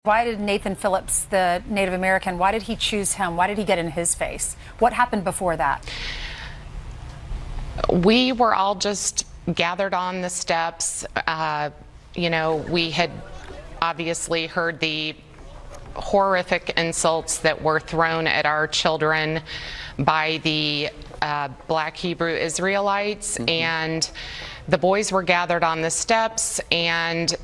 Why did Nathan Phillips, the Native American, why did he choose him? Why did he get in his face? What happened before that? We were all just gathered on the steps. We had obviously heard the horrific insults that were thrown at our children by the Black Hebrew Israelites, and the boys were gathered on the steps, and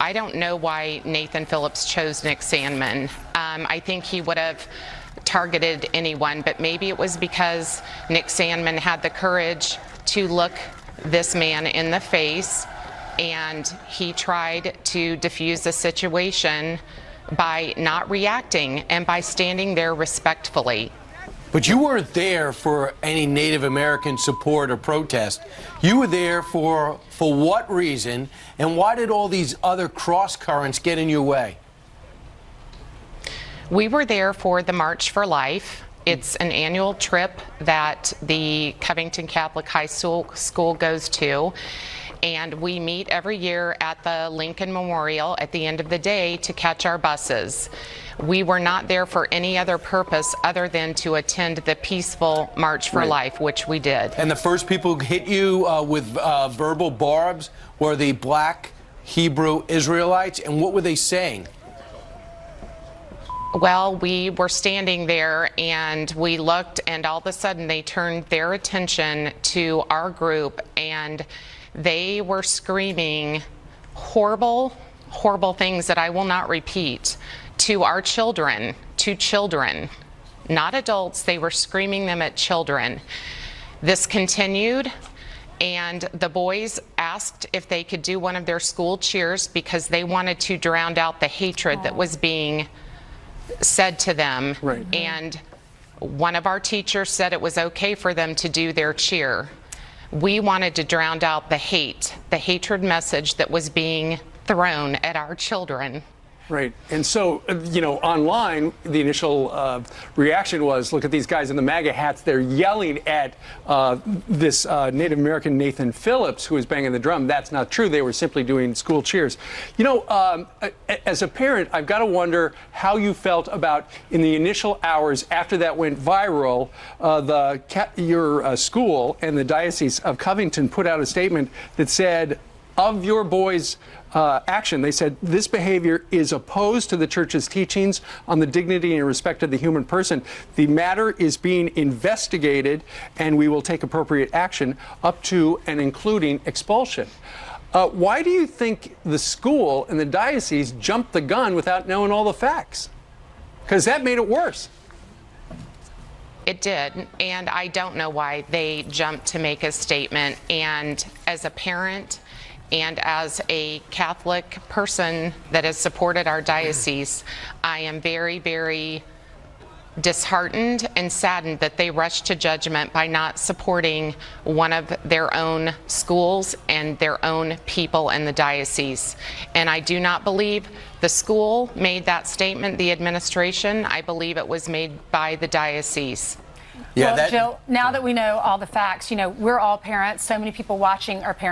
I don't know why Nathan Phillips chose Nick Sandmann. I think he would have targeted anyone, but maybe it was because Nick Sandmann had the courage to look this man in the face, and he tried to defuse the situation by not reacting and by standing there respectfully. But you weren't there for any Native American support or protest. You were there for what reason, and why did all these other cross currents get in your way? We were there for the March for Life. It's an annual trip that the Covington Catholic High School goes to, and we meet every year at the Lincoln Memorial at the end of the day to catch our buses. We were not there for any other purpose other than to attend the peaceful March for Life, which we did. And the first people who hit you with verbal barbs were the Black Hebrew Israelites, and what were they saying? Well, we were standing there and we looked, and all of a sudden they turned their attention to our group, and they were screaming horrible, horrible things that I will not repeat to our children, not adults. They were screaming them at children. This continued, and the boys asked if they could do one of their school cheers because they wanted to drown out the hatred that was being said to them. And one of our teachers said it was okay for them to do their cheer. We wanted to drown out the hatred message that was being thrown at our children. Right. And so, online, the initial reaction was, look at these guys in the MAGA hats. They're yelling at this Native American Nathan Phillips, who was banging the drum. That's not true. They were simply doing school cheers. As a parent, I've got to wonder how you felt about, in the initial hours after that went viral, your school and the Diocese of Covington put out a statement that said, of your boys' action, they said this behavior is opposed to the church's teachings on the dignity and respect of the human person. The matter is being investigated, and we will take appropriate action up to and including expulsion. Why do you think the school and the diocese jumped the gun without knowing all the facts? Because that made it worse. It did, and I don't know why they jumped to make a statement. And as a parent and as a Catholic person that has supported our diocese, I am very, very disheartened and saddened that they rushed to judgment by not supporting one of their own schools and their own people in the diocese. And I do not believe the school made that statement, the administration. I believe it was made by the diocese. Yeah, well, Jill, now that we know all the facts, we're all parents. So many people watching are parents.